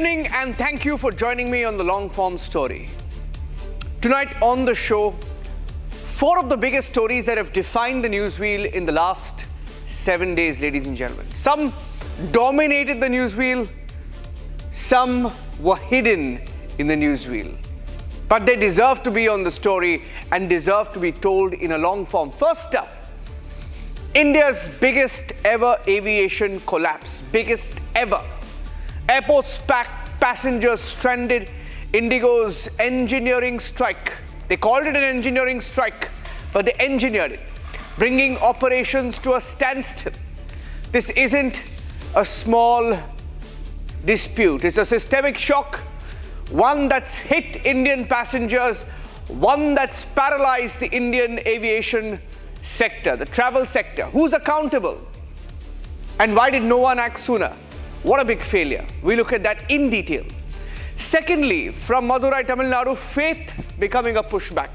evening and thank you for joining me on the long form story. Tonight on the show, 4 of the biggest stories that have defined the newswheel in the last 7 days, ladies and gentlemen. Some dominated the newswheel, some were hidden in the newswheel. But they deserve to be on the story and deserve to be told in a long form. First up, India's biggest ever aviation collapse. Biggest ever. Airports packed, passengers stranded, IndiGO's engineering strike. They called it an engineering strike, but they engineered it, bringing operations to a standstill. This isn't a small dispute. It's a systemic shock, one that's hit Indian passengers, one that's paralyzed the Indian aviation sector, the travel sector. Who's accountable? And why did no one act sooner? What a big failure. We look at that in detail. Secondly, from Madurai, Tamil Nadu, faith becoming a pushback.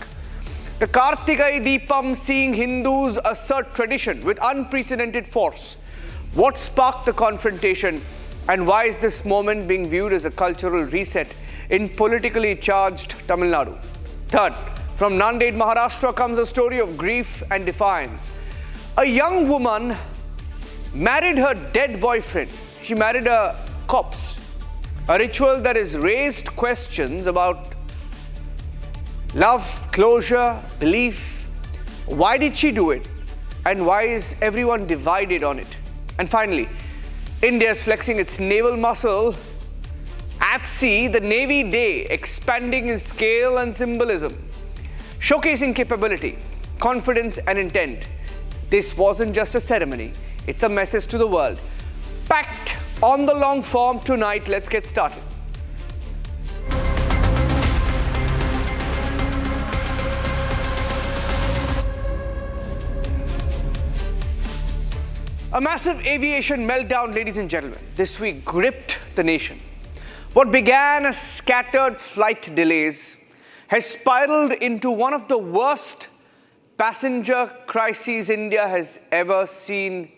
The Kartigai Deepam seeing Hindus assert tradition with unprecedented force. What sparked the confrontation and why is this moment being viewed as a cultural reset in politically charged Tamil Nadu? Third, from Nanded, Maharashtra comes a story of grief and defiance. A young woman married her dead boyfriend. She married a corpse. A ritual that has raised questions about love, closure, belief. Why did she do it? And why is everyone divided on it? And finally, India is flexing its naval muscle at sea, the Navy Day, expanding in scale and symbolism, showcasing capability, confidence and intent. This wasn't just a ceremony, it's a message to the world. Packed on the long form tonight. Let's get started. A massive aviation meltdown, ladies and gentlemen, this week gripped the nation. What began as scattered flight delays has spiraled into one of the worst passenger crises India has ever seen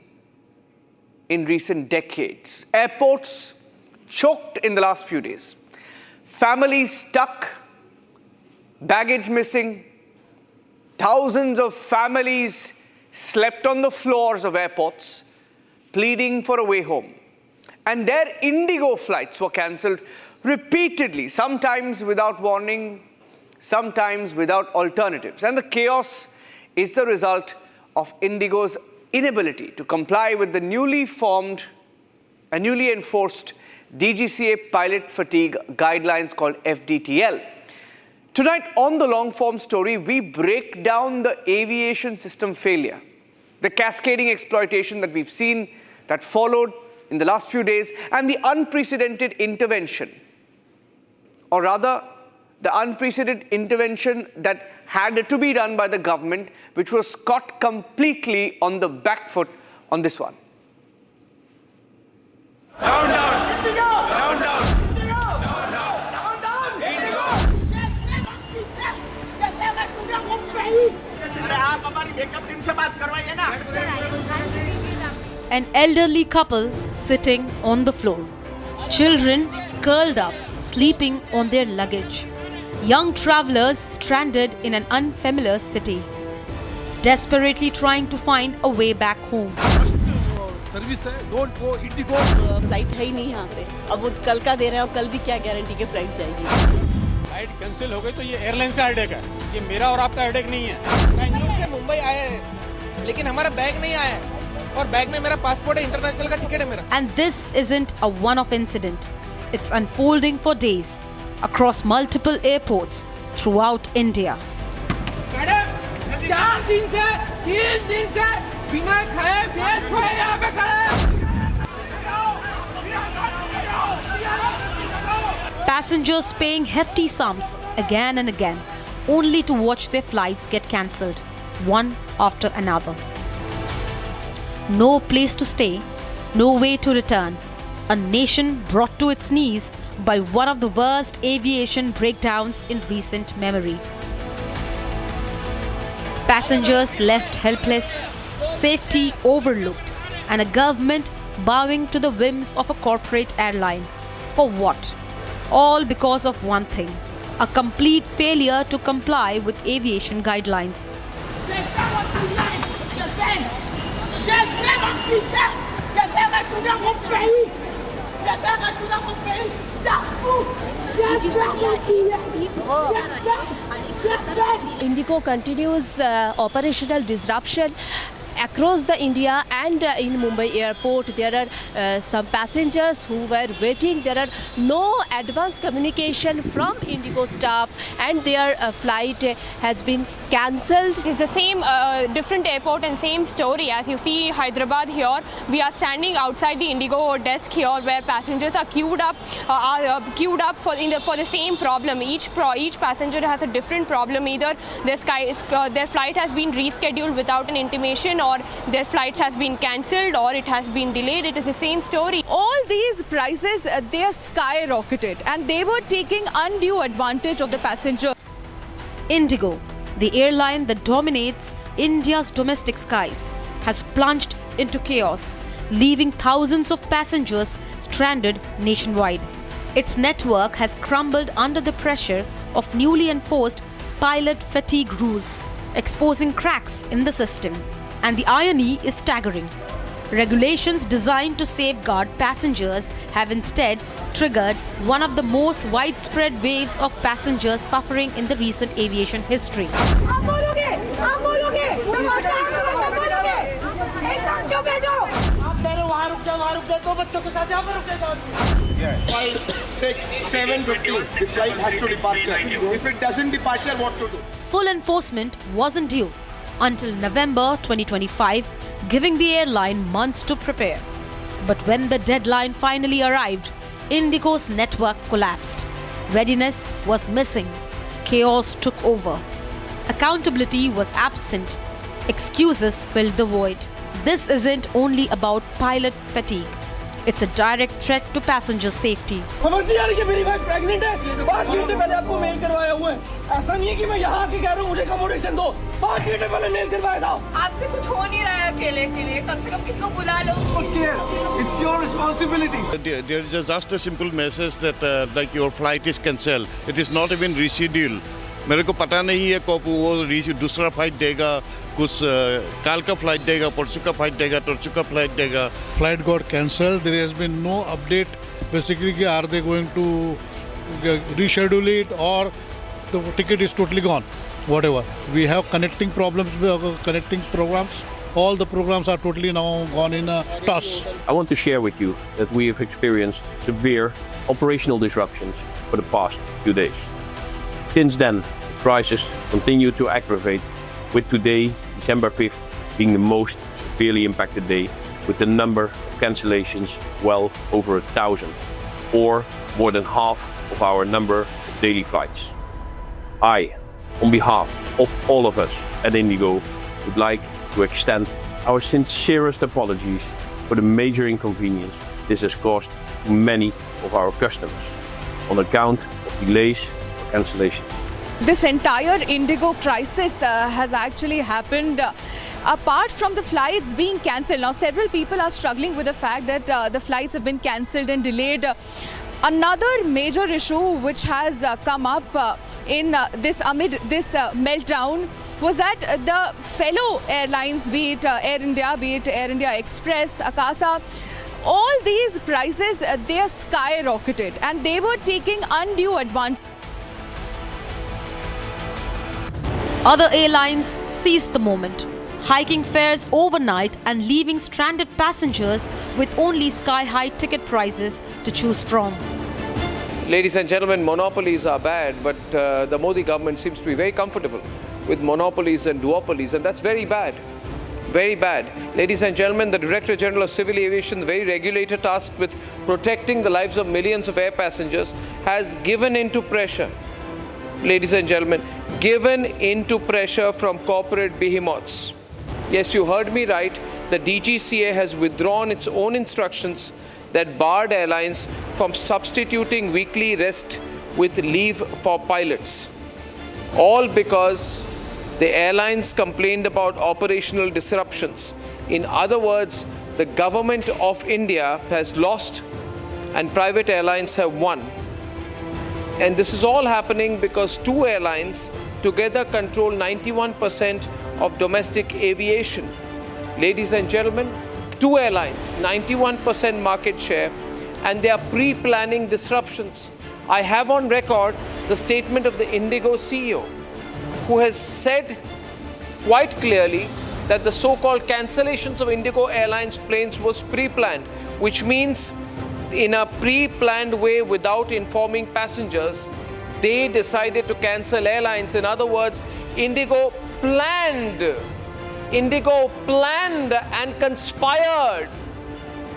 in recent decades. Airports choked in the last few days. Families stuck, baggage missing. Thousands of families slept on the floors of airports, pleading for a way home. And their IndiGO flights were cancelled repeatedly, sometimes without warning, sometimes without alternatives. And the chaos is the result of IndiGO's inability to comply with the newly formed and newly enforced DGCA pilot fatigue guidelines called FDTL. Tonight on the long form story, we break down the aviation system failure, the cascading exploitation that we've seen that followed in the last few days, and the unprecedented intervention, or rather the unprecedented intervention that had to be done by the government, which was caught completely on the back foot on this one. Down, down! IndiGO! Down, down! IndiGO! Down, down! Down, down! IndiGO! An elderly couple sitting on the floor. Children curled up, sleeping on their luggage. Young travelers stranded in an unfamiliar city, desperately trying to find a way back home. Service है, don't go IndiGO. Flight है ही नहीं यहाँ पे. अब वो कल का दे रहे हैं और कल भी क्या गारंटी के फ्लाइट जाएगी. फ्लाइट कैंसिल हो गई तो ये एयरलाइंस का हेडेक है, ये मेरा और आपका हेडेक नहीं है. बैंगलोर से मुंबई आए हैं, लेकिन हमारा बैग नहीं आया है और बैग में मेरा पासपोर्ट है, इंटरनेशनल का टिकट है मेरा. And this isn't a one-off incident. It's unfolding for days across multiple airports throughout India. Madam, 4 दिन से 3 दिन से बिना खाए पिए सोए यहाँ पे खड़े. Passengers paying hefty sums again and again, only to watch their flights get cancelled, one after another. No place to stay, no way to return. A nation brought to its knees by one of the worst aviation breakdowns in recent memory. Passengers left helpless, safety overlooked, and a government bowing to the whims of a corporate airline. For what? All because of one thing: a complete failure to comply with aviation guidelines. IndiGO continues operational disruption across the India and in Mumbai airport. There are some passengers who were waiting. There are no advance communication from IndiGO staff and their flight has been cancelled. It's the same different airport and same story. As you see Hyderabad here, we are standing outside the IndiGO desk here where passengers are queued up for the same problem. Each passenger has a different problem. Either their flight has been rescheduled without an intimation, or their flight has been cancelled, or it has been delayed. It is the same story. All these prices, they have skyrocketed and they were taking undue advantage of the passenger. IndiGO, the airline that dominates India's domestic skies, has plunged into chaos, leaving thousands of passengers stranded nationwide. Its network has crumbled under the pressure of newly enforced pilot fatigue rules, exposing cracks in the system. And the irony is staggering. Regulations designed to safeguard passengers have instead triggered one of the most widespread waves of passengers suffering in the recent aviation history. Yeah. 5, 6, 7, 15. The flight has to departure. If it doesn't departure, what to do? Full enforcement wasn't due until November 2025, giving the airline months to prepare. But when the deadline finally arrived, IndiGO's network collapsed. Readiness was missing. Chaos took over. Accountability was absent. Excuses filled the void. This isn't only about pilot fatigue. It's a direct threat to passenger safety. समझ नहीं आ रही कि मेरी wife pregnant है। 5 घंटे पहले आपको mail करवाया हुआ है। ऐसा नहीं है कि मैं यहाँ आके कह रहा हूँ मुझे अकोमोडेशन दो। 5 घंटे पहले मेल करवाया था। आपसे कुछ हो नहीं रहा है अकेले के लिए, कम से कम किसी को बुला लो। It's your responsibility. There is just a simple message that like your flight is cancelled. It is not even rescheduled. मेरे को पता नहीं है कब वो दूसरा फ्लाइट देगा, कुछ काल का फ्लाइट देगा, परसों का फ्लाइट देगा, तरसों का फ्लाइट देगा. Flight got cancelled. There has been no update. Basically, are they going to reschedule it or the ticket is totally gone? Whatever. We have connecting problems, connecting programs. All the programs are totally now gone in a toss. I want to share with you that we have experienced severe operational disruptions for the past few days. Since then, the crisis continued to aggravate, with today, December 5th, being the most severely impacted day, with the number of cancellations well over 1,000, or more than half of our number of daily flights. I, on behalf of all of us at IndiGO, would like to extend our sincerest apologies for the major inconvenience this has caused to many of our customers on account of delays or cancellations. This entire IndiGO crisis has actually happened apart from the flights being cancelled. Now, several people are struggling with the fact that the flights have been cancelled and delayed. Another major issue which has come up amid this meltdown was that the fellow airlines, be it Air India, be it Air India Express, Akasa, all these prices, they have skyrocketed and they were taking undue advantage. Other airlines seized the moment, hiking fares overnight and leaving stranded passengers with only sky-high ticket prices to choose from. Ladies and gentlemen, monopolies are bad, but the Modi government seems to be very comfortable with monopolies and duopolies, and that's very bad. Very bad. Ladies and gentlemen, the Director General of Civil Aviation, the very regulator tasked with protecting the lives of millions of air passengers, has given into pressure. Ladies and gentlemen, given into pressure from corporate behemoths. Yes, you heard me right. The DGCA has withdrawn its own instructions that barred airlines from substituting weekly rest with leave for pilots. All because the airlines complained about operational disruptions. In other words, the government of India has lost and private airlines have won. And this is all happening because two airlines together control 91% of domestic aviation. Ladies and gentlemen, two airlines, 91% market share, and they are pre-planning disruptions. I have on record the statement of the IndiGO CEO, who has said quite clearly that the so-called cancellations of IndiGO Airlines planes was pre-planned, which means in a pre-planned way without informing passengers, they decided to cancel airlines. In other words, IndiGO planned and conspired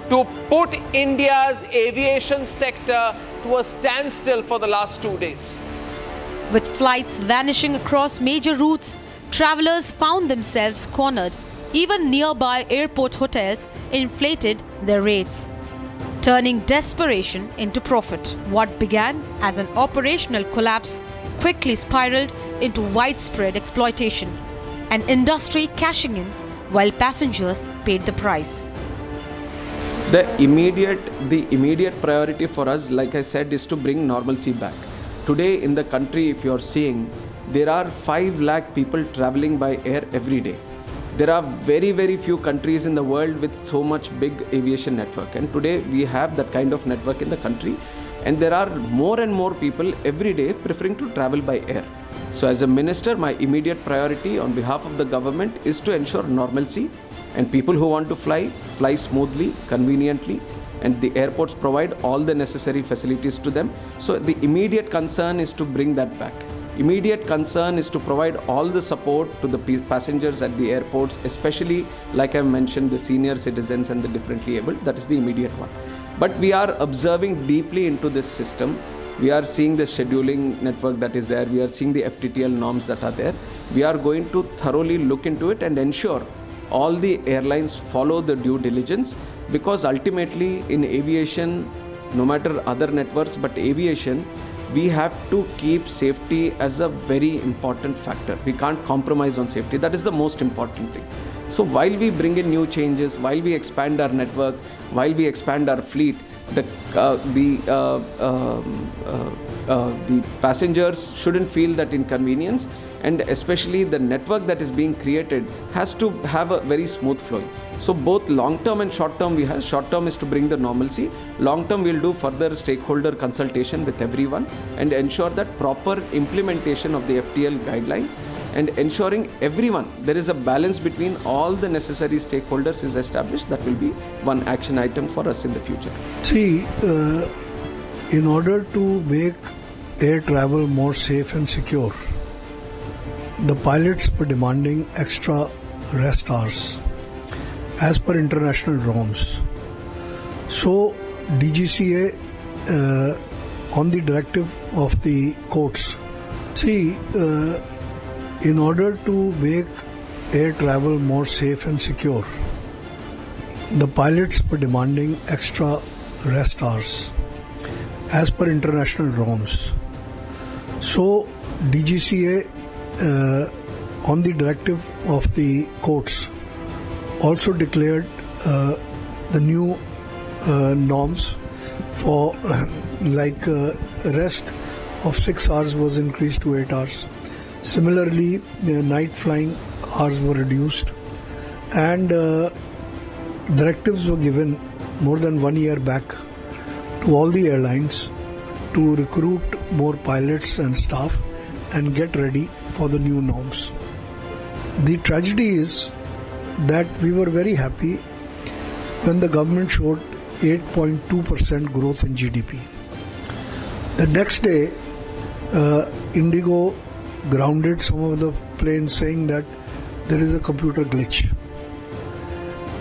to put India's aviation sector to a standstill for the last 2 days. With flights vanishing across major routes, travelers found themselves cornered. Even nearby airport hotels inflated their rates, turning desperation into profit. What began as an operational collapse quickly spiraled into widespread exploitation, an industry cashing in while passengers paid the price. The immediate priority for us, like I said, is to bring normalcy back. Today in the country, if you're seeing, there are 5 lakh people traveling by air every day. There are very, very few countries in the world with so much big aviation network. And today we have that kind of network in the country. And there are more and more people every day preferring to travel by air. So as a minister, my immediate priority on behalf of the government is to ensure normalcy, and people who want to fly smoothly, conveniently, and the airports provide all the necessary facilities to them. So the immediate concern is to bring that back. Immediate concern is to provide all the support to the passengers at the airports, especially, like I mentioned, the senior citizens and the differently abled. That is the immediate one. But we are observing deeply into this system. We are seeing the scheduling network that is there. We are seeing the FTTL norms that are there. We are going to thoroughly look into it and ensure all the airlines follow the due diligence, because ultimately in aviation, no matter other networks, but aviation, we have to keep safety as a very important factor. We can't compromise on safety. That is the most important thing. So while we bring in new changes, while we expand our network, while we expand our fleet, the passengers shouldn't feel that inconvenience, and especially the network that is being created has to have a very smooth flow. So both long term and short term we have. Short term is to bring the normalcy. Long term we'll do further stakeholder consultation with everyone and ensure that proper implementation of the FTL guidelines, and ensuring everyone, there is a balance between all the necessary stakeholders is established. That will be one action item for us in the future. See, in order to make air travel more safe and secure, the pilots were demanding extra rest hours as per international norms. So DGCA, on the directive of the courts, in order to make air travel more safe and secure, the pilots were demanding extra rest hours as per international norms. So DGCA, on the directive of the courts, also declared the new norms for rest of 6 hours was increased to 8 hours. Similarly, the night flying hours were reduced, and directives were given more than 1 year back to all the airlines to recruit more pilots and staff and get ready for the new norms. The tragedy is that we were very happy when the government showed 8.2% growth in GDP. The next day, IndiGO grounded some of the planes, saying that there is a computer glitch.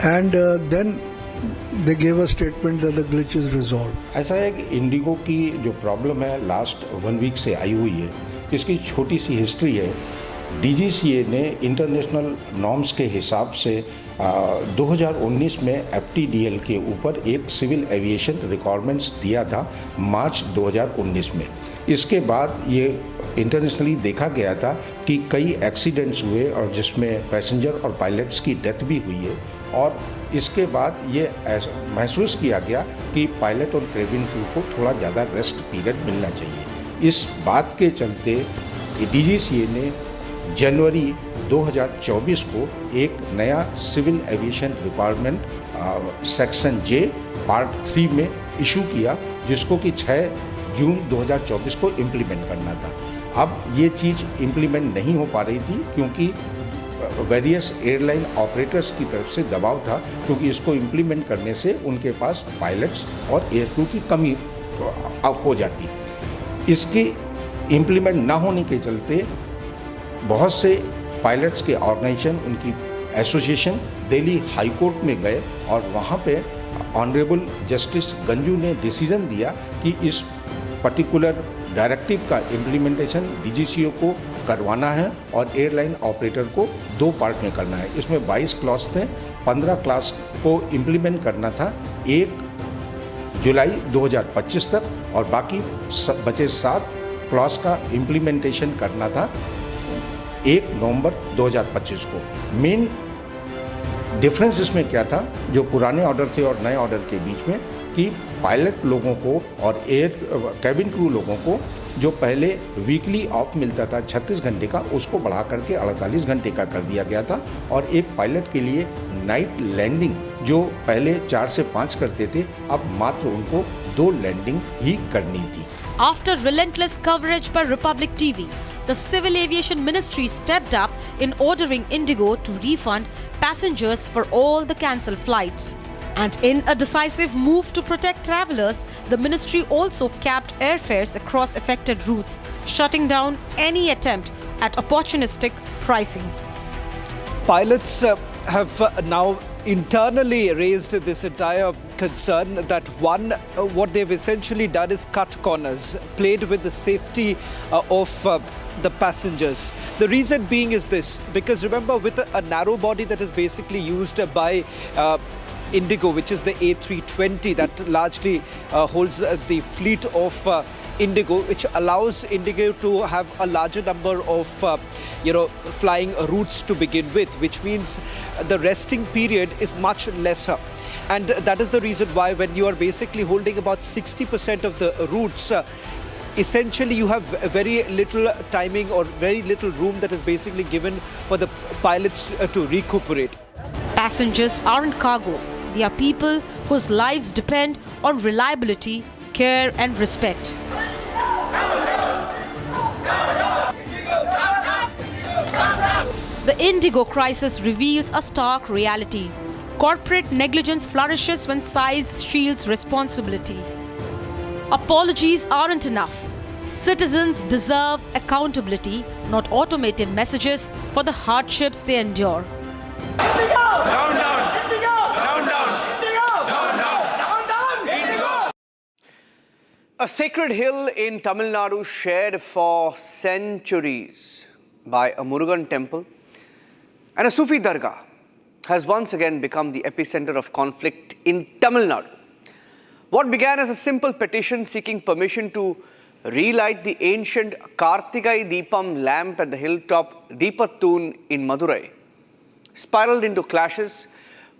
And then they gave a statement that the glitch is resolved. ऐसा है कि Indigo की जो problem है last 1 week से आई हुई है, इसकी छोटी सी हिस्ट्री है। DGCA ने इंटरनेशनल नॉर्म्स के हिसाब से 2019 में FTDL के ऊपर एक सिविल एविएशन रिक्वायरमेंट्स दिया था मार्च 2019 में। इसके बाद ये इंटरनेशनली देखा गया था कि कई एक्सीडेंट्स हुए और जिसमें पैसेंजर और पायलट्स की डेथ भी हुई है, और इसके बाद ये महसूस किया गया कि पायलट और केबिन क्रू को थोड़ा ज़्यादा रेस्ट पीरियड मिलना चाहिए। इस बात के चलते DGCA ने जनवरी 2024 को एक नया civil aviation department section J part 3 में इशू किया, जिसको कि 6 जून 2024 को इम्प्लीमेंट करना था। अब ये चीज़ इम्प्लीमेंट नहीं हो पा रही थी क्योंकि वेरियस एयरलाइन ऑपरेटर्स की तरफ से दबाव था, क्योंकि इसको इम्प्लीमेंट करने से उनके पास पायलट्स और एयर क्रू की कमी हो जाती। इसके इम्प्लीमेंट ना होने के चलते बहुत से पायलट्स के ऑर्गेनाइजेशन, उनकी एसोसिएशन दिल्ली हाई कोर्ट में गए और वहाँ पे ऑनरेबल जस्टिस गंजू ने डिसीजन दिया कि इस पर्टिकुलर डायरेक्टिव का इम्प्लीमेंटेशन DGCA को करवाना है और एयरलाइन ऑपरेटर को 2 पार्ट में करना है। इसमें 22 क्लॉज थे, 15 क्लॉज को इम्प्लीमेंट करना था 1 जुलाई 2025 तक और बाकी बचे 7 क्लॉज का इम्प्लीमेंटेशन करना था 1 नवंबर 2025 को। मेन डिफरेंस इसमें क्या था, जो पुराने ऑर्डर थे और नए ऑर्डर के बीच में, कि पायलट लोगों को और कैबिन क्रू लोगों को जो पहले वीकली ऑफ मिलता था 36 घंटे का, उसको बढ़ा करके 48 घंटे का कर दिया गया था। और एक पायलट के लिए नाइट लैंडिंग जो पहले 4 से 5 करते थे, अब मात्र उनको 2 लैंडिंग ही करनी थी। After relentless coverage by Republic TV, the Civil Aviation Ministry stepped up in ordering IndiGO to refund passengers for all the cancelled flights. And in a decisive move to protect travellers, the ministry also capped airfares across affected routes, shutting down any attempt at opportunistic pricing. Pilots have now internally raised this entire concern that what they've essentially done is cut corners, played with the safety of the passengers. The reason being is this, because remember, with a narrow body that is basically used by IndiGO, which is the A320 that largely holds the fleet of IndiGO, which allows IndiGO to have a larger number of flying routes to begin with, which means the resting period is much lesser. And that is the reason why when you are basically holding about 60% of the routes, essentially you have very little timing or very little room that is basically given for the pilots to recuperate. Passengers aren't cargo. They are people whose lives depend on reliability, care and respect. The IndiGO crisis reveals a stark reality. Corporate negligence flourishes when size shields responsibility. Apologies aren't enough. Citizens deserve accountability, not automated messages for the hardships they endure. A sacred hill in Tamil Nadu shared for centuries by a Murugan temple and a Sufi dargah has once again become the epicenter of conflict in Tamil Nadu. What began as a simple petition seeking permission to relight the ancient Kartigai Deepam lamp at the hilltop Deepathoon in Madurai spiraled into clashes.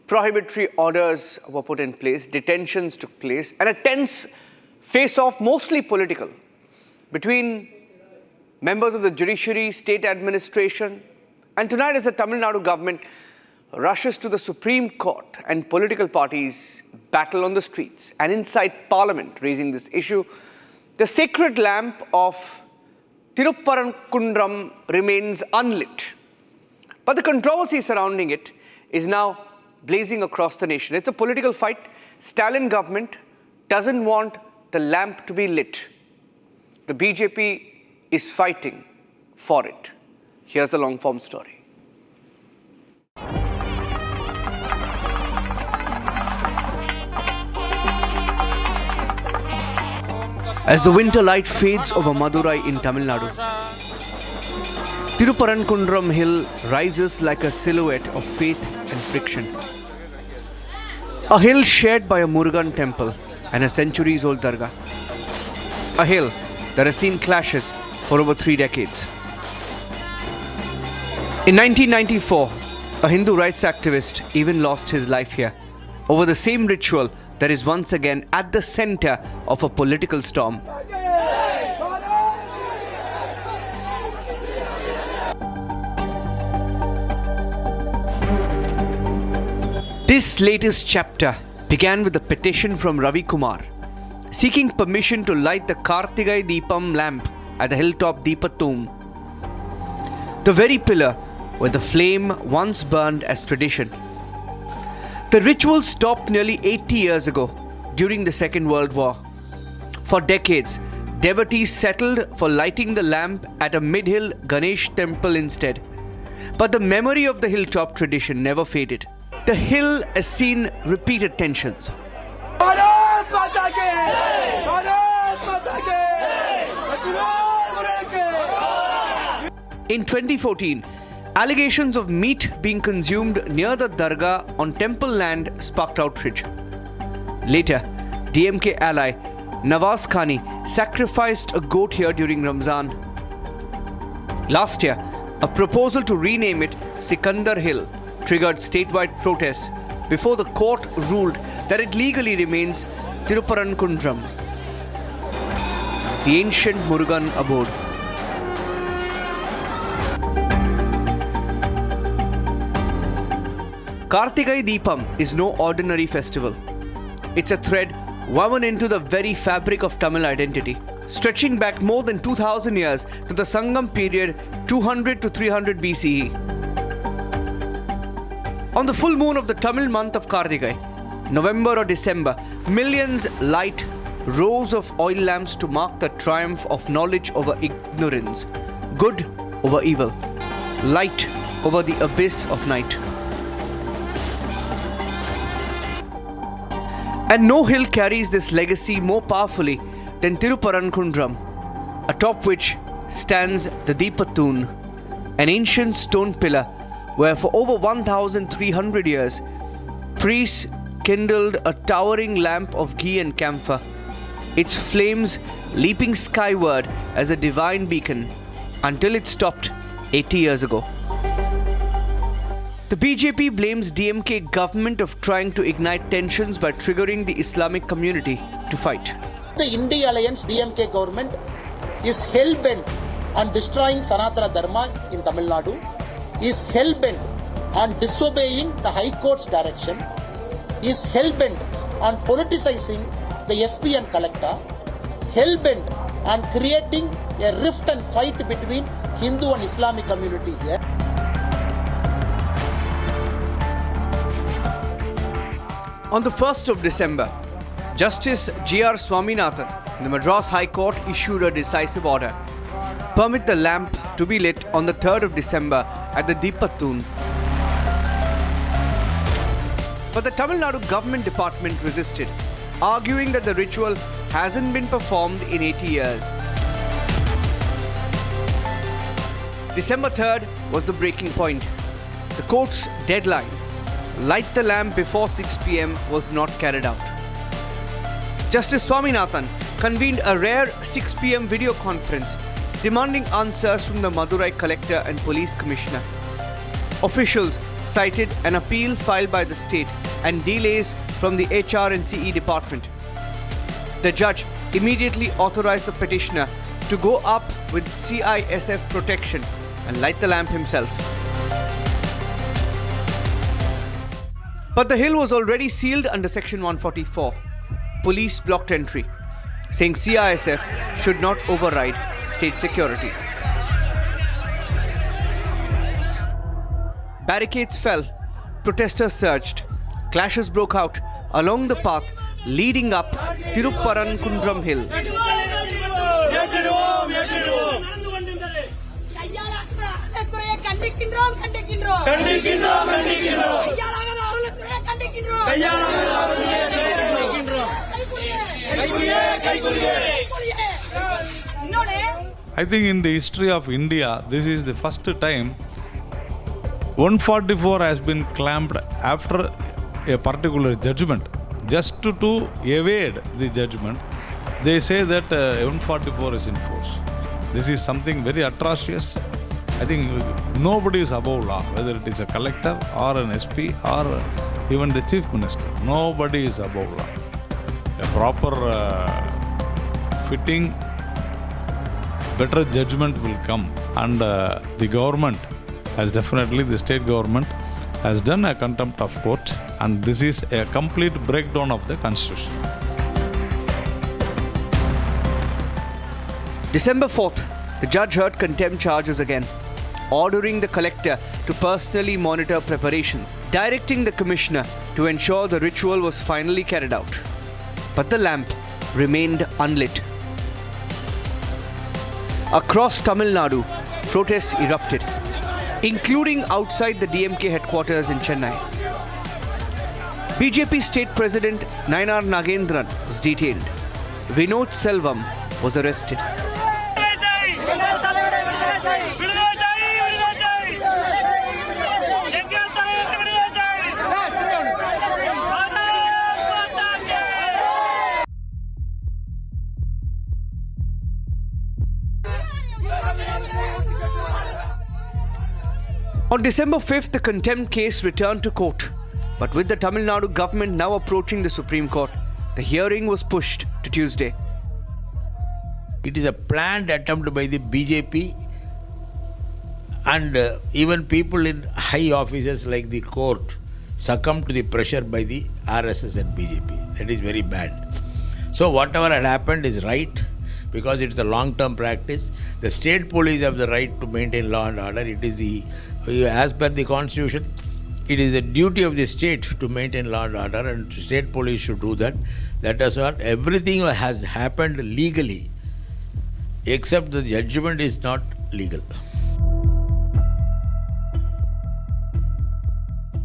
Prohibitory orders were put in place, detentions took place, and a tense face-off, mostly political, between members of the judiciary, state administration, and tonight as the Tamil Nadu government rushes to the Supreme Court and political parties battle on the streets. And inside Parliament raising this issue, the sacred lamp of Thiruparan Kundram remains unlit. But the controversy surrounding it is now blazing across the nation. It's a political fight. Stalin government doesn't want the lamp to be lit. The BJP is fighting for it. Here's the long form story. As the winter light fades over Madurai in Tamil Nadu, Thiruparan Kundram hill rises like a silhouette of faith and friction. A hill shared by a Murugan temple and a centuries-old dargah. A hill that has seen clashes for over 3 decades. In 1994, A Hindu rights activist even lost his life here over the same ritual that is once again at the center of a political storm. This latest chapter began with a petition from Ravi Kumar seeking permission to light the Kartigai Deepam lamp at the hilltop Deepatum, the very pillar where the flame once burned as tradition. The ritual stopped nearly 80 years ago during the Second World War. For decades, devotees settled for lighting the lamp at a mid-hill Ganesh temple instead. But the memory of the hilltop tradition never faded. The hill has seen repeated tensions. In 2014, allegations of meat being consumed near the Dargah on temple land sparked outrage. Later, DMK ally Nawaz Khani sacrificed a goat here during Ramzan. Last year, a proposal to rename it Sikandar Hill triggered statewide protests before the court ruled that it legally remains Thiruparan Kundram, the ancient Murugan abode. Kartigai Deepam is no ordinary festival. It's a thread woven into the very fabric of Tamil identity, stretching back more than 2000 years to the Sangam period 200 to 300 BCE. On the full moon of the Tamil month of Kartigai, November or December, millions light rows of oil lamps to mark the triumph of knowledge over ignorance, good over evil, light over the abyss of night. And no hill carries this legacy more powerfully than Thiruparan Kundram, atop which stands the Deepathoon, an ancient stone pillar where for over 1,300 years, priests kindled a towering lamp of ghee and camphor, its flames leaping skyward as a divine beacon until it stopped 80 years ago. The BJP blames DMK government of trying to ignite tensions by triggering the Islamic community to fight. The Indi Alliance DMK government is hell-bent on destroying Sanatana Dharma in Tamil Nadu, is hell-bent on disobeying the High Court's direction, is hell-bent on politicizing the SP and collector, hell-bent on creating a rift and fight between Hindu and Islamic community here. On the 1st of December, Justice G.R. Swaminathan in the Madras High Court issued a decisive order. Permit the lamp to be lit on the 3rd of December at the Deepathoon. But the Tamil Nadu government department resisted, arguing that the ritual hasn't been performed in 80 years. December 3rd was the breaking point. The court's deadline, light the lamp before 6 p.m. was not carried out. Justice Swaminathan convened a rare 6 p.m. video conference demanding answers from the Madurai collector and police commissioner. Officials cited an appeal filed by the state and delays from the HR and CE department. The judge immediately authorized the petitioner to go up with CISF protection and light the lamp himself. But the hill was already sealed under Section 144. Police blocked entry, saying CISF should not override state security. Barricades fell, protesters surged, clashes broke out along the path leading up Thiruparan Kundram Hill. I think in the history of India, this is the first time 144 has been clamped after a particular judgment. Just to evade the judgment, they say that 144 is in force. This is something very atrocious I think nobody is above law, whether it is a collector or an SP or even the chief minister. Nobody is above law. A proper fitting, better judgment will come, and the government has definitely, the state government has done a contempt of court, and this is a complete breakdown of the constitution. December 4th, the judge heard contempt charges again, ordering the collector to personally monitor preparation, directing the commissioner to ensure the ritual was finally carried out. But the lamp remained unlit. Across Tamil Nadu, protests erupted, including outside the DMK headquarters in Chennai. BJP State President Nayanar Nagendran was detained. Vinod Selvam was arrested. On December 5th, the contempt case returned to court. But with the Tamil Nadu government now approaching the Supreme Court, the hearing was pushed to Tuesday. It is a planned attempt by the BJP and even people in high offices like the court succumb to the pressure by the RSS and BJP. That is very bad. So whatever had happened is right, because it's a long-term practice. The state police have the right to maintain law and order. It is as per the constitution, it is the duty of the state to maintain law and order, and state police should do that. That is what everything has happened legally, except the judgment is not legal.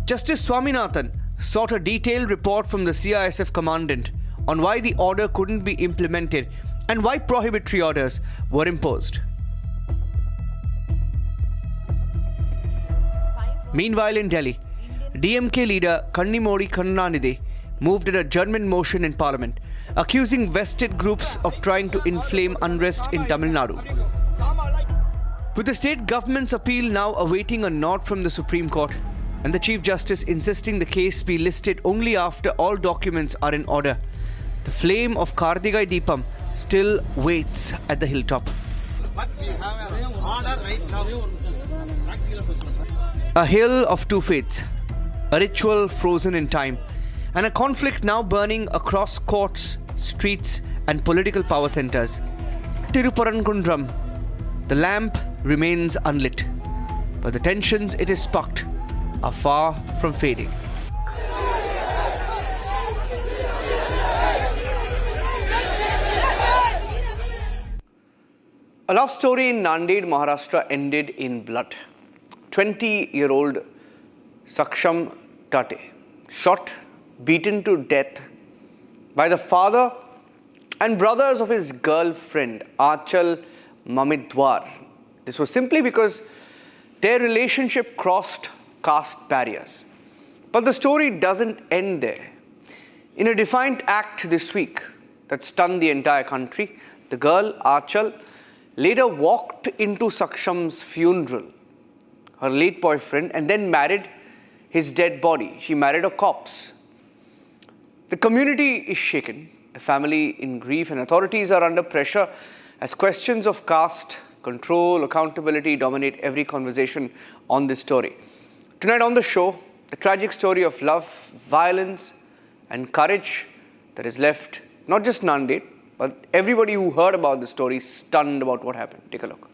Justice Swaminathan sought a detailed report from the CISF commandant on why the order couldn't be implemented and why prohibitory orders were imposed. Meanwhile, in Delhi, DMK leader Kannimodi Karunanidhi moved an adjournment motion in Parliament, accusing vested groups of trying to inflame unrest in Tamil Nadu. With the state government's appeal now awaiting a nod from the Supreme Court, and the Chief Justice insisting the case be listed only after all documents are in order, the flame of Kardigai Deepam still waits at the hilltop. A hill of two faiths, a ritual frozen in time, and a conflict now burning across courts, streets, and political power centers. Thiruparan Kundram, the lamp remains unlit, but the tensions it has sparked are far from fading. A love story in Nanded, Maharashtra ended in blood. 20-year-old Saksham Tate, shot, beaten to death by the father and brothers of his girlfriend, Achal Mamidwar. This was simply because their relationship crossed caste barriers. But the story doesn't end there. In a defiant act this week that stunned the entire country, the girl, Achal, later walked into Saksham's funeral, her late boyfriend, and then married his dead body. She married a corpse. The community is shaken, the family in grief, and authorities are under pressure as questions of caste, control, accountability dominate every conversation on this story. Tonight on the show, the tragic story of love, violence, and courage that has left not just Nanded, but everybody who heard about the story stunned about what happened. Take a look.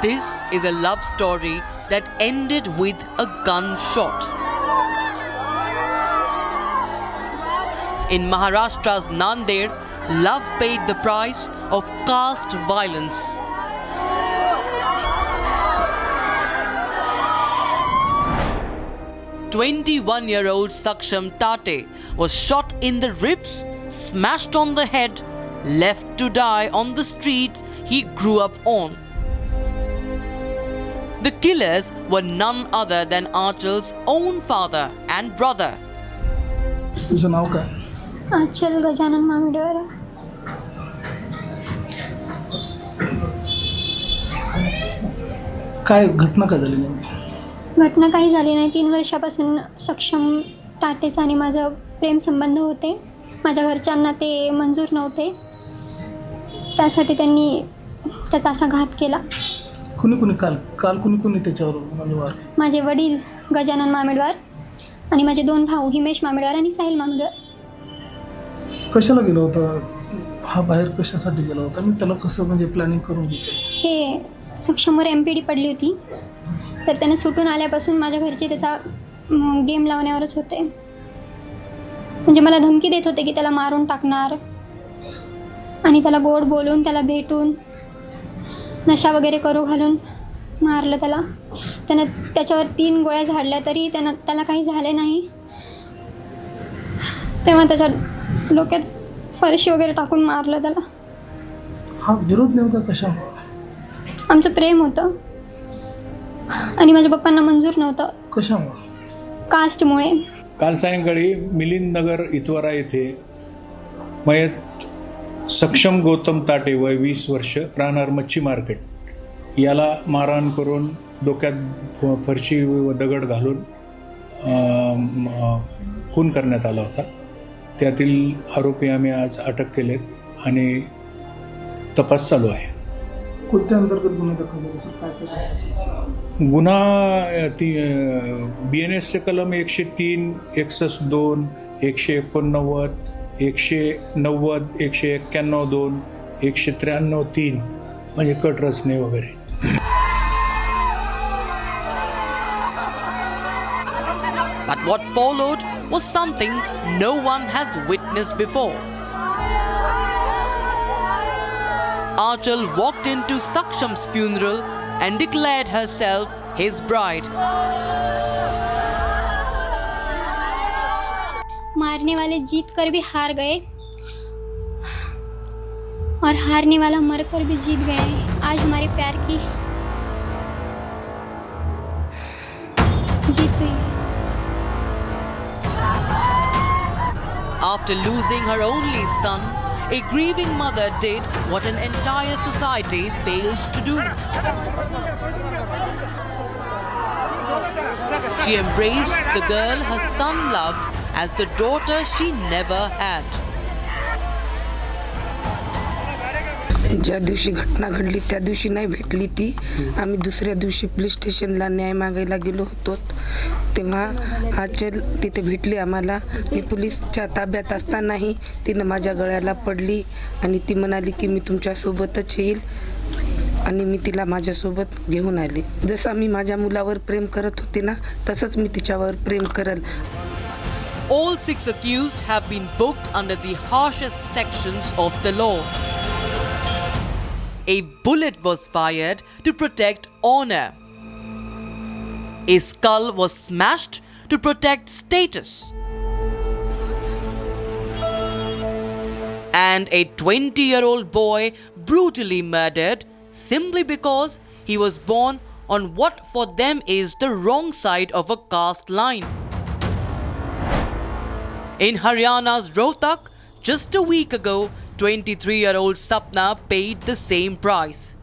This is a love story that ended with a gunshot. In Maharashtra's Nanded, love paid the price of caste violence. "21-year-old Saksham Tate was shot in the ribs, smashed on the head, left to die on the streets he grew up on. The killers were none other than Aachal's own father and brother. तुझं नाव काय? आचल गजानन मामिडवार. काय घटना काय झाली नेमकी? घटना काही झाली नाही. 3 वर्षापासून सक्षम टाटेचा आणि माझं प्रेमसंबंध होते. माझ्या घरच्यांना ते मंजूर नव्हते, त्यासाठी त्यांनी त्याचा असा घात केला. कुणी काल कुणी त्याच्यावर म्हणजे वार? माझे वडील गजानन मामिडवार आणि माझे 2 भाऊ हिमेश मामिडवार आणि साहिल मामिडवार. कशाला गेला होता हा बाहेर? कशासाठी गेला होता आणि त्याला कसं म्हणजे प्लॅनिंग करून घेतलं? हे सक्षमवर MPD पडली होती, तर त्याने सुटून आल्यापासून माझ्या घरचे त्याचा गेम लावण्यावरच होते. म्हणजे मला धमकी देत होते की त्याला मारून टाकणार आणि त्याला गोड बोलून त्याला भेटून नशा वगैरे करू घालून मारलं त्याला. त्यानं त्याच्यावर 3 गोळ्या झाडल्या तरी त्याला काही झाले नाही. तेव्हा त्याच्या डोक्यात फरशी वगैरे टाकून मारलं त्याला. हा विरोध नेमका कशामुळे? आमचं प्रेम होतं आणि माझ्या पप्पांना मंजूर नव्हतं. कशामुळे? कास्टमुळे. काल सायंकाळी मिलिंद नगर इतवारा येथे मयत सक्षम गौतम ताटे वय 20 वर्ष राहणार मच्छी मार्केट याला मारहाण करून डोक्यात फरशी व दगड घालून खून करण्यात आला होता. त्यातील आरोपी आम्ही आज अटक केलेत आणि तपास चालू आहे. कोणत्या अंतर्गत गुन्हा दाखल झाला सर? काय गुन्हा BNSचे कलम 103, 162, 189, 190, 191(2), 193(3) म्हणजे कट रचने वगैरे. But what followed was something no one has witnessed before. Aachal walked into Saksham's funeral and declared herself his bride. मारने वाले जीत कर भी हार गए और हारने वाला मर कर भी जीत गया है. आज हमारे प्यार की जीत हुई है. After losing her only son, a grieving mother did what an entire society failed to do. She embraced the girl her son loved as the daughter she never had. ज्या दिवशी घटना घडली त्या दिवशी नाही भेटली ती. आम्ही दुसऱ्या दिवशी पोलीस स्टेशनला न्याय मागायला गेलो होतो, तेव्हा आचल तिथे भेटली आम्हाला. मी पोलीसच्या ताब्यात असतानाही तिनं माझ्या गळ्याला पडली आणि ती म्हणाली की मी तुमच्यासोबतच येईल आणि मी तिला माझ्यासोबत घेऊन आली. जसं मी माझ्या मुलावर प्रेम करत होते ना, तसंच मी तिच्यावर प्रेम करल. All 6 accused have been booked under the harshest sections of the law. A bullet was fired to protect honor. A skull was smashed to protect status. And a 20-year-old boy brutally murdered simply because he was born on what for them is the wrong side of a caste line. In Haryana's Rohtak, just a week ago, 23-year-old Sapna paid the same price.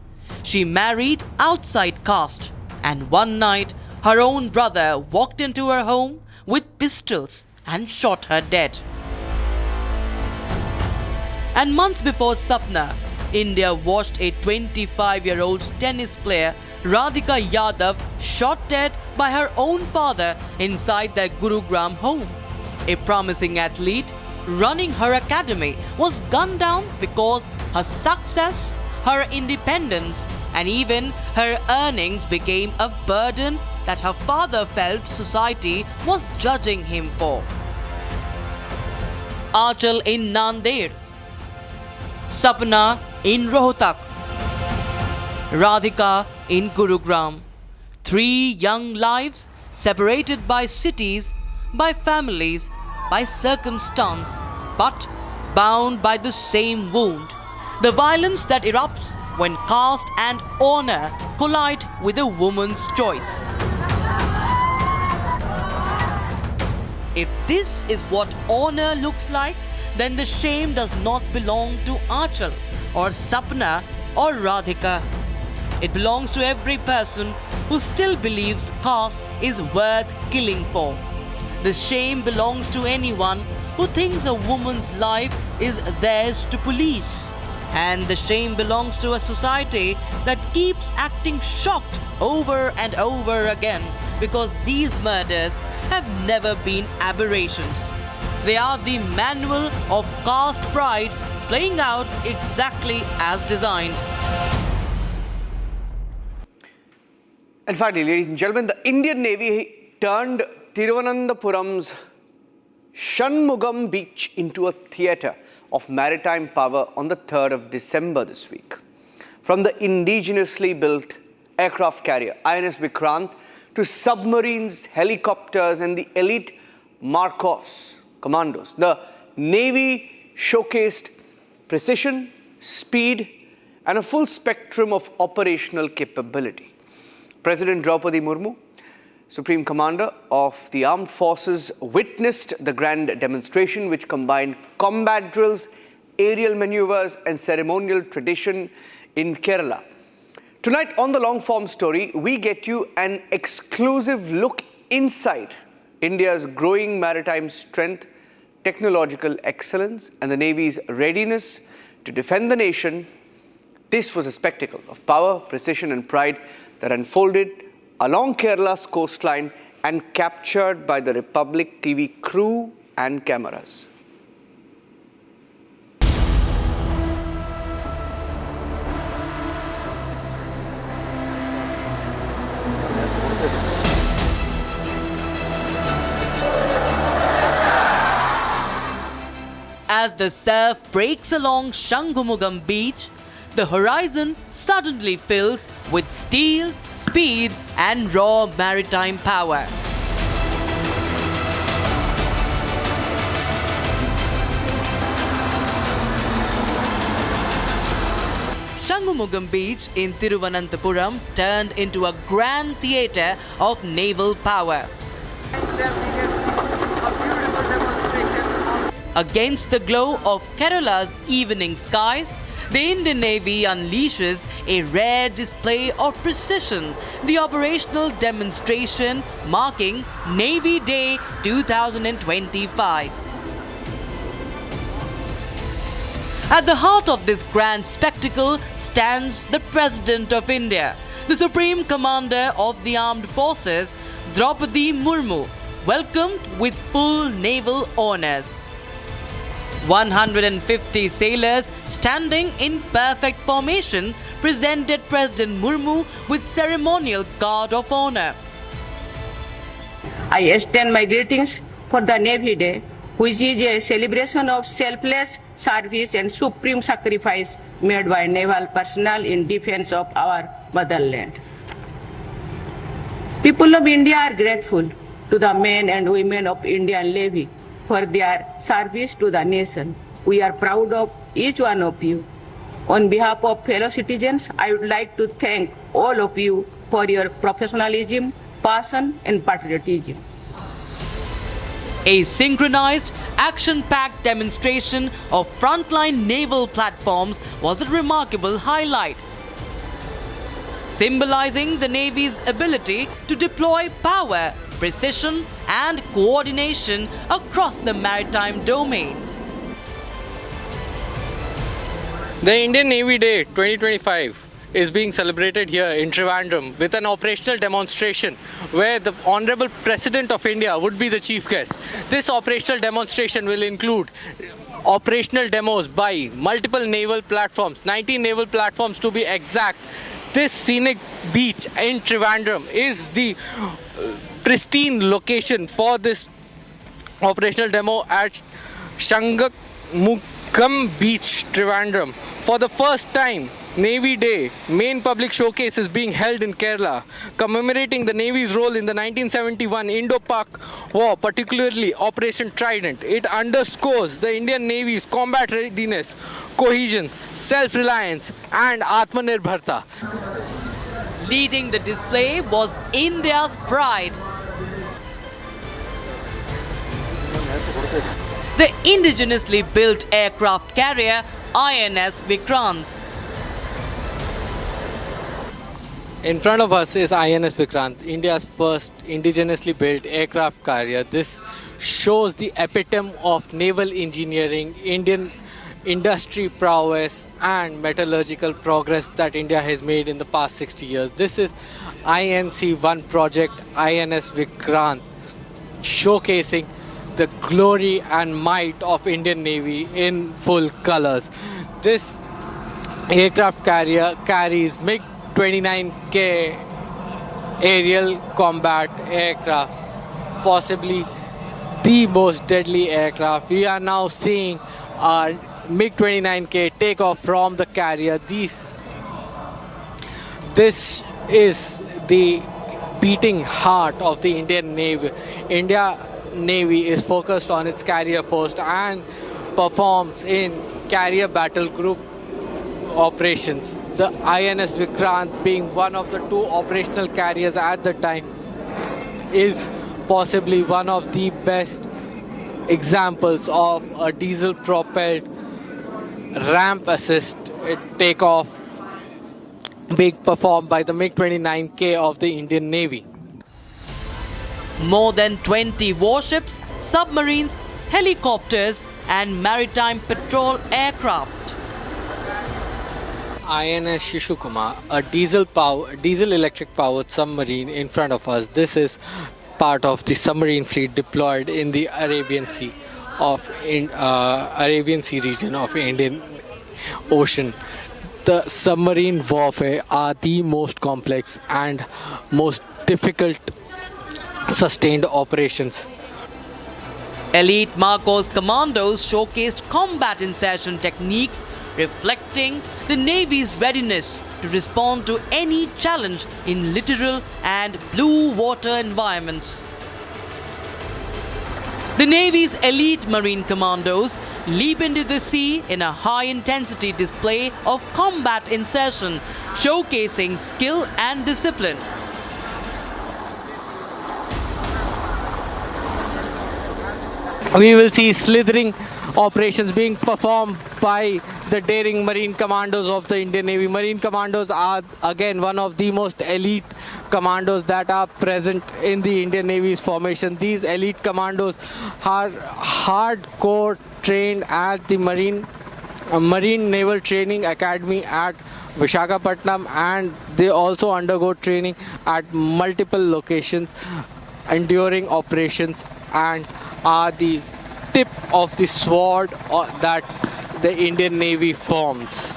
She married outside caste, and one night her own brother walked into her home with pistols and shot her dead. And months before Sapna, India watched a 25-year-old tennis player, Radhika Yadav, shot dead by her own father inside their Gurugram home. A promising athlete running her academy was gunned down because her success, her independence, and even her earnings became a burden that her father felt society was judging him for. Aachal in Nanded, Sapna in Rohtak, Radhika in Gurugram. 3 young lives separated by cities, by families, by circumstance, but bound by the same wound. The violence that erupts when caste and honor collide with a woman's choice. If this is what honor looks like, then the shame does not belong to Achal or Sapna or Radhika. It belongs to every person who still believes caste is worth killing for. The shame belongs to anyone who thinks a woman's life is theirs to police. And the shame belongs to a society that keeps acting shocked over and over again because these murders have never been aberrations. They are the manual of caste pride playing out exactly as designed. And finally, ladies and gentlemen, the Indian Navy turned Thiruvananthapuram's Shanmugam beach into a theatre of maritime power on the 3rd of December this week. From the indigenously built aircraft carrier INS Vikrant to submarines, helicopters and the elite Marcos commandos, the Navy showcased precision, speed and a full spectrum of operational capability. President Draupadi Murmu, Supreme Commander of the Armed Forces, witnessed the grand demonstration which combined combat drills, aerial maneuvers and ceremonial tradition in Kerala. Tonight on the long form story, we get you an exclusive look inside India's growing maritime strength, technological excellence and the Navy's readiness to defend the nation. This was a spectacle of power, precision and pride that unfolded along Kerala's coastline and captured by the Republic TV crew and cameras. As the surf breaks along Shangumugam beach, the horizon suddenly fills with steel, speed and raw maritime power. Shangumugam Beach in Thiruvananthapuram turned into a grand theatre of naval power. Against the glow of Kerala's evening skies, the Indian Navy unleashes a rare display of precision, the operational demonstration marking Navy Day 2025. At the heart of this grand spectacle stands the President of India, the Supreme Commander of the Armed Forces, Draupadi Murmu, welcomed with full naval honors. 150 sailors standing in perfect formation presented President Murmu with ceremonial guard of honor. I extend my greetings for the Navy Day, which is a celebration of selfless service and supreme sacrifice made by naval personnel in defense of our motherland. People of India are grateful to the men and women of Indian Navy for their service to the nation. We are proud of each one of you. On behalf of fellow citizens, I would like to thank all of you for your professionalism, passion and patriotism. A synchronized, action-packed demonstration of frontline naval platforms was a remarkable highlight, symbolizing the Navy's ability to deploy power, precision and coordination across the maritime domain. The Indian Navy Day 2025 is being celebrated here in Trivandrum with an operational demonstration where the Honorable President of India would be the chief guest. This operational demonstration will include operational demos by multiple naval platforms, 19 naval platforms to be exact. This scenic beach in Trivandrum is the pristine location for this operational demo at Shangumugam Beach, Trivandrum. For the first time, Navy Day main public showcase is being held in Kerala, commemorating the Navy's role in the 1971 Indo-Pak War, particularly Operation Trident. It underscores the Indian Navy's combat readiness, cohesion, self-reliance and Atmanirbharta. Leading the display was India's pride. The indigenously built aircraft carrier INS Vikrant. In front of us is INS Vikrant, India's first indigenously built aircraft carrier. This shows the epitome of naval engineering, Indian industry prowess and metallurgical progress that India has made in the past 60 years. This is INC-1 project, INS Vikrant, showcasing the glory and might of Indian Navy in full colors. This aircraft carrier carries MiG-29K aerial combat aircraft, possibly the most deadly aircraft. We are now seeing our MiG-29K take off from the carrier. This is the beating heart of the Indian Navy. Indian Navy is focused on its carrier first and performs in carrier battle group operations. The INS Vikrant, being one of the two operational carriers at the time, is possibly one of the best examples of a diesel propelled ramp assist takeoff being performed by the MiG-29K of the Indian Navy. More than 20 warships, submarines, helicopters and maritime patrol aircraft. INS Shishukuma, a diesel electric powered submarine in front of us. This is part of the submarine fleet deployed in the Arabian Sea region of Indian Ocean. The submarine warfare are the most complex and most difficult sustained operations. Elite Marcos commandos showcased combat insertion techniques reflecting the Navy's readiness to respond to any challenge in littoral and blue water environments. The Navy's elite marine commandos leap into the sea in a high-intensity display of combat insertion, showcasing skill and discipline. We will see slithering operations being performed by the daring Marine Commandos of the Indian Navy. Marine Commandos are again one of the most elite commandos that are present in the Indian Navy's formation. These elite commandos are hardcore trained at the Marine Naval Training Academy at Visakhapatnam, and they also undergo training at multiple locations, enduring operations, and are the tip of the sword that the Indian Navy forms.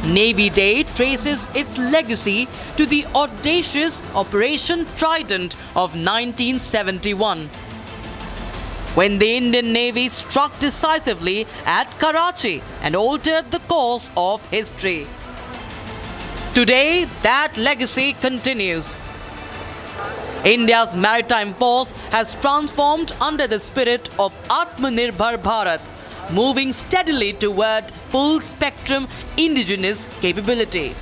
Navy Day traces its legacy to the audacious Operation Trident of 1971, when the Indian Navy struck decisively at Karachi and altered the course of history. Today, that legacy continues. India's maritime force has transformed under the spirit of Atmanirbhar Bharat, moving steadily toward full-spectrum indigenous capability.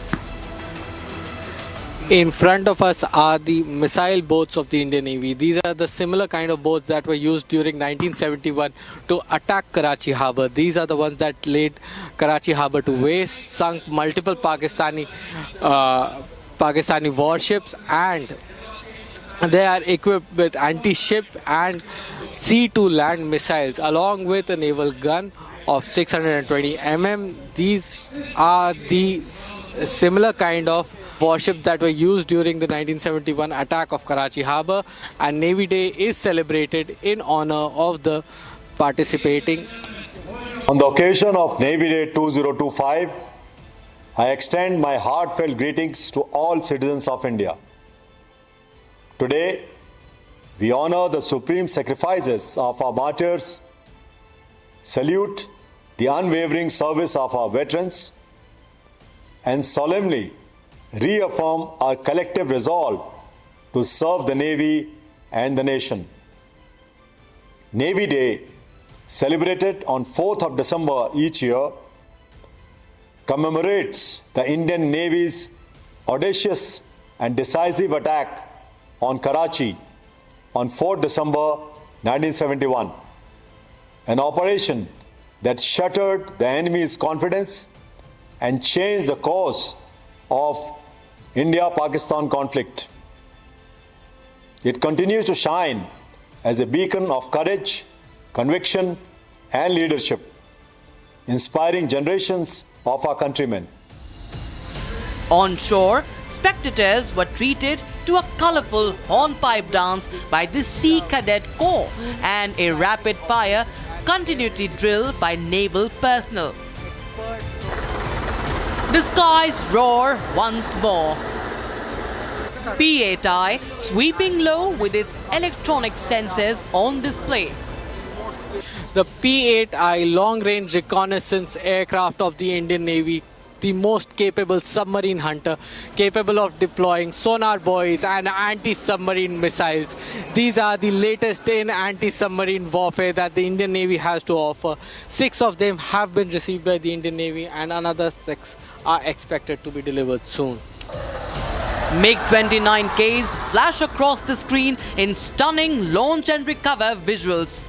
In front of us are the missile boats of the Indian Navy. These are the similar kind of boats that were used during 1971 to attack Karachi Harbour. These are the ones that laid Karachi Harbour to waste, sunk multiple Pakistani warships, and they are equipped with anti-ship and sea-to-land missiles along with a naval gun of 620 mm. These are the similar kind of warships that were used during the 1971 attack of Karachi Harbour, and Navy Day is celebrated in honor of the participating. On the occasion of Navy Day 2025, I extend my heartfelt greetings to all citizens of India. Today, we honor the supreme sacrifices of our martyrs, salute the unwavering service of our veterans and solemnly reaffirm our collective resolve to serve the Navy and the nation. Navy Day, celebrated on 4th of December each year, commemorates the Indian Navy's audacious and decisive attack on Karachi on 4th December 1971, an operation that shattered the enemy's confidence and changed the course of India-Pakistan conflict. It continues to shine as a beacon of courage, conviction, and leadership, inspiring generations of our countrymen. On shore, spectators were treated to a colourful hornpipe dance by the Sea Cadet Corps and a rapid-fire continuity drill by naval personnel. The skies roar once more. P-8I sweeping low with its electronic sensors on display. The P-8I long-range reconnaissance aircraft of the Indian Navy, the most capable submarine hunter, capable of deploying sonar buoys and anti-submarine missiles. These are the latest in anti-submarine warfare that the Indian Navy has to offer. 6 of them have been received by the Indian Navy and another 6 are expected to be delivered soon. MiG-29Ks flash across the screen in stunning launch and recover visuals.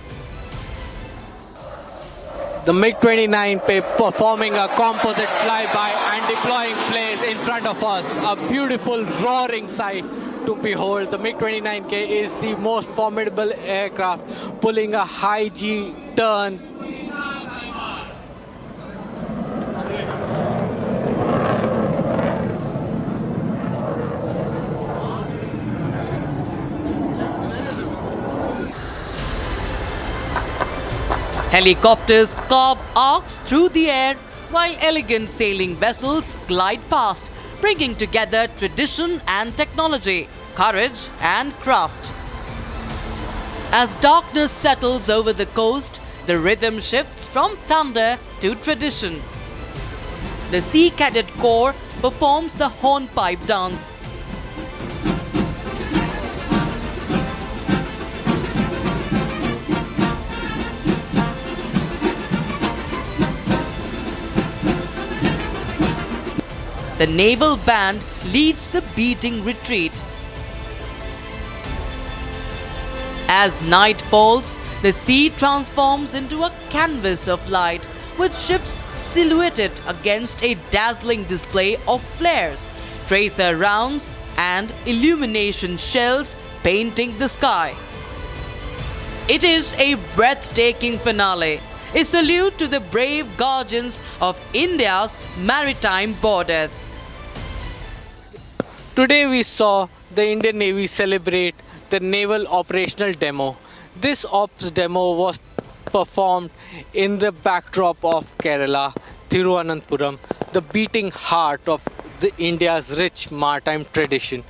The MiG-29 performing a composite flyby and deploying flares in front of us. A beautiful roaring sight to behold. The MiG-29K is the most formidable aircraft, pulling a high G turn. Helicopters carve arcs through the air while elegant sailing vessels glide past, bringing together tradition and technology, courage and craft. As darkness settles over the coast, the rhythm shifts from thunder to tradition. The Sea Cadet Corps performs the hornpipe dance. The naval band leads the beating retreat. As night falls, the sea transforms into a canvas of light, with ships silhouetted against a dazzling display of flares, tracer rounds, and illumination shells painting the sky. It is a breathtaking finale, a salute to the brave guardians of India's maritime borders. Today we saw the Indian Navy celebrate the naval operational demo. This ops demo was performed in the backdrop of Kerala, Thiruparan, the beating heart of India's rich maritime tradition.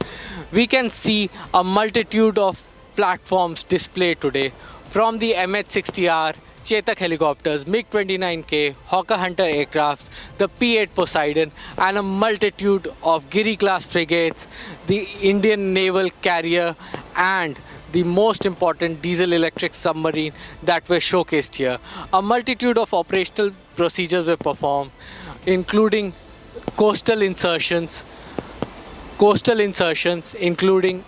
We can see a multitude of platforms displayed today, from the MH-60R, Chetak helicopters, MiG-29K, Hawker Hunter aircraft, the P-8 Poseidon, and a multitude of Giri-class frigates, the Indian naval carrier, and the most important diesel-electric submarine that were showcased here. A multitude of operational procedures were performed, including coastal insertions, including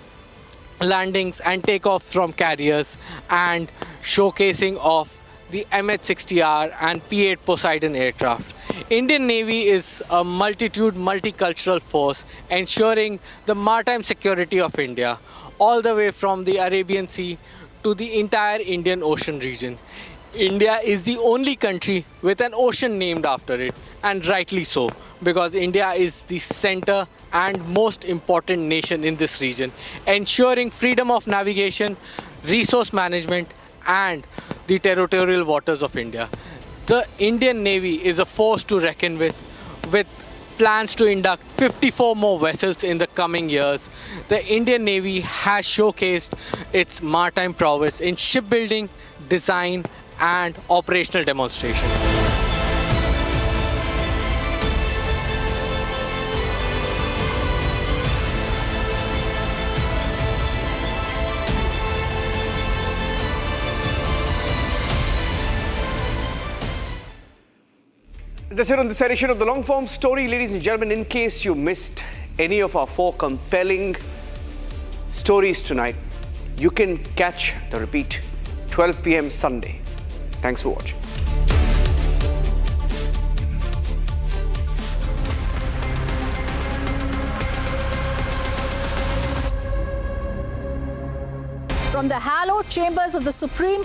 landings and takeoffs from carriers, and showcasing of the MH-60R and P-8 Poseidon aircraft. Indian Navy is a multicultural force ensuring the maritime security of India, all the way from the Arabian Sea to the entire Indian Ocean region. India is the only country with an ocean named after it, and rightly so, because India is the center and most important nation in this region, ensuring freedom of navigation, resource management, and the territorial waters of India. The Indian Navy is a force to reckon with plans to induct 54 more vessels in the coming years. The Indian Navy has showcased its maritime prowess in shipbuilding, design, and operational demonstration. That's it on this edition of the long form story. Ladies and gentlemen, in case you missed any of our 4 compelling stories tonight, you can catch the repeat 12 p.m. Sunday. Thanks for watching. From the hallowed chambers of the Supreme